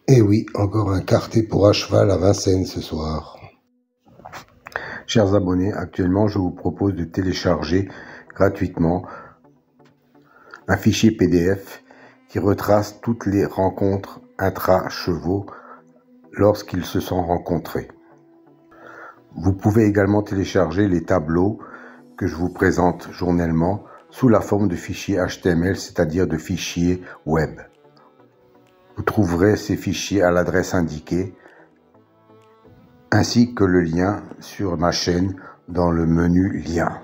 Et oui, encore un quartet pour à cheval à Vincennes ce soir. Chers abonnés, actuellement je vous propose de télécharger gratuitement un fichier PDF qui retrace toutes les rencontres intra-chevaux lorsqu'ils se sont rencontrés. Vous pouvez également télécharger les tableaux que je vous présente journellement sous la forme de fichiers HTML, c'est-à-dire de fichiers web. Vous trouverez ces fichiers à l'adresse indiquée, ainsi que le lien sur ma chaîne dans le menu Liens.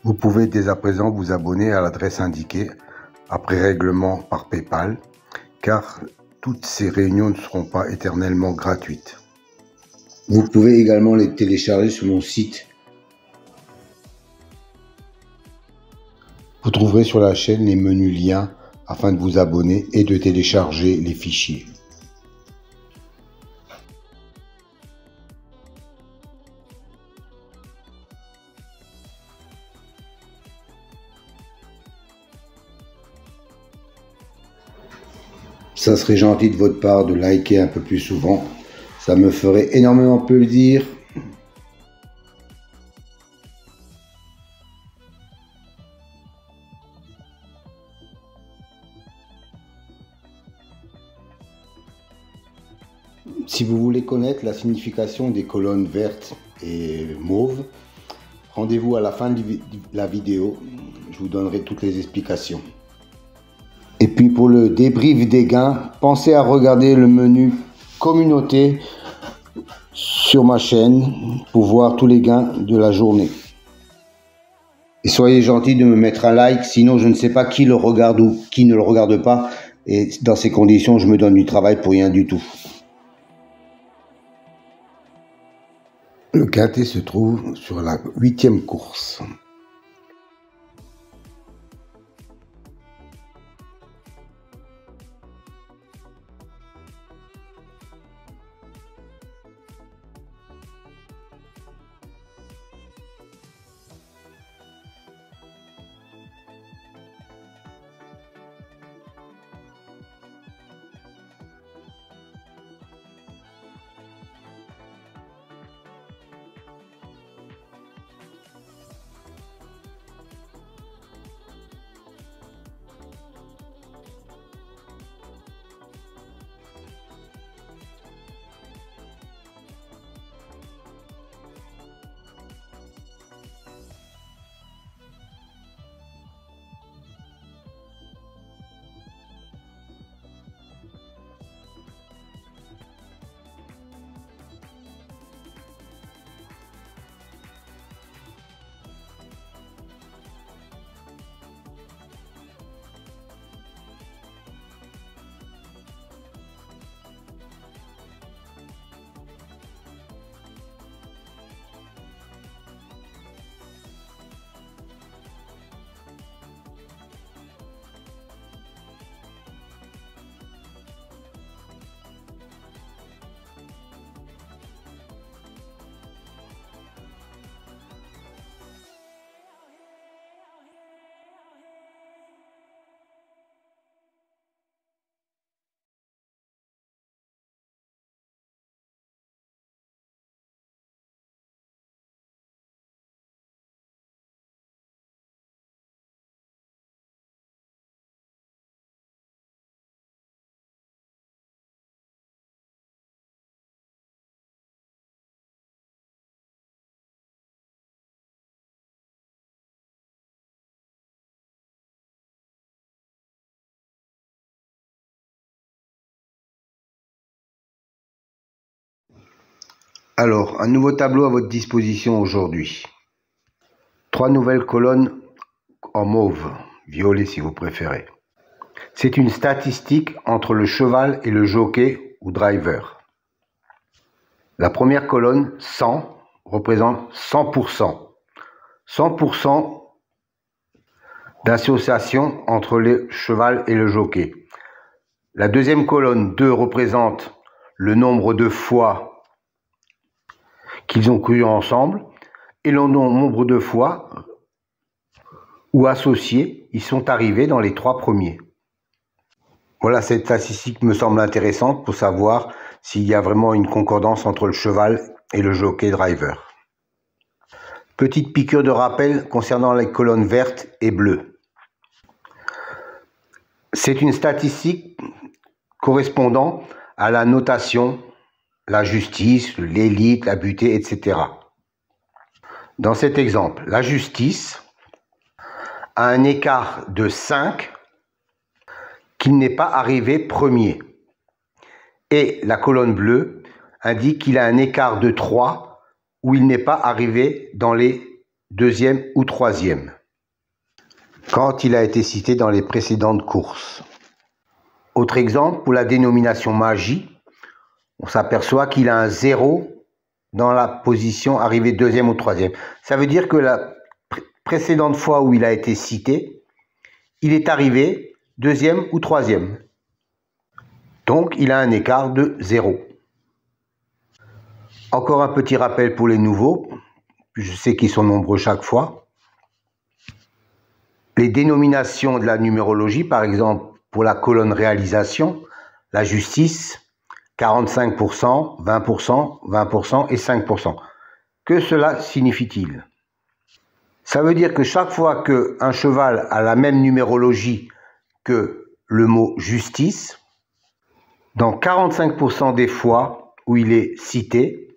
Vous pouvez dès à présent vous abonner à l'adresse indiquée après règlement par PayPal, car toutes ces réunions ne seront pas éternellement gratuites. Vous pouvez également les télécharger sur mon site. Vous trouverez sur la chaîne les menus liens afin de vous abonner et de télécharger les fichiers. Ça serait gentil de votre part de liker un peu plus souvent. Ça me ferait énormément plaisir. Si vous voulez connaître la signification des colonnes vertes et mauves, rendez-vous à la fin de la vidéo. Je vous donnerai toutes les explications. Et puis pour le débrief des gains, pensez à regarder le menu communauté sur ma chaîne pour voir tous les gains de la journée. Et soyez gentils de me mettre un like, sinon je ne sais pas qui le regarde ou qui ne le regarde pas. Et dans ces conditions, je me donne du travail pour rien du tout. Le quintet se trouve sur la 8e course. Alors, un nouveau tableau à votre disposition aujourd'hui. 3 nouvelles colonnes en mauve, violet si vous préférez. C'est une statistique entre le cheval et le jockey ou driver. La première colonne, 100, représente 100%. 100% d'association entre le cheval et le jockey. La deuxième colonne, 2, représente le nombre de fois qu'ils ont couru ensemble et le nombre de fois où associés ils sont arrivés dans les 3 premiers. Voilà, cette statistique me semble intéressante pour savoir s'il y a vraiment une concordance entre le cheval et le jockey driver. Petite piqûre de rappel concernant les colonnes vertes et bleues. C'est une statistique correspondant à la notation, la justice, l'élite, la butée, etc. Dans cet exemple, la justice a un écart de 5 qu'il n'est pas arrivé premier. Et la colonne bleue indique qu'il a un écart de 3 où il n'est pas arrivé dans les deuxième ou troisième, quand il a été cité dans les précédentes courses. Autre exemple, pour la dénomination magie, on s'aperçoit qu'il a un 0 dans la position arrivée deuxième ou troisième. Ça veut dire que la précédente fois où il a été cité, il est arrivé deuxième ou troisième. Donc, il a un écart de 0. Encore un petit rappel pour les nouveaux, je sais qu'ils sont nombreux chaque fois. Les dénominations de la numérologie, par exemple, pour la colonne réalisation, la justice, 45%, 20%, 20% et 5%. Que cela signifie-t-il? Ça veut dire que chaque fois qu'un cheval a la même numérologie que le mot justice, dans 45% des fois où il est cité,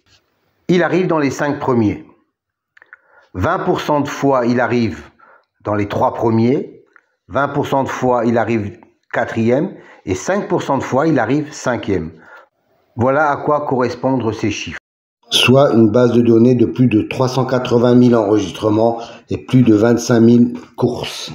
il arrive dans les 5 premiers. 20% de fois, il arrive dans les 3 premiers. 20% de fois, il arrive 4e. Et 5% de fois, il arrive 5e. Voilà à quoi correspondent ces chiffres. Soit une base de données de plus de 380 000 enregistrements et plus de 25 000 courses.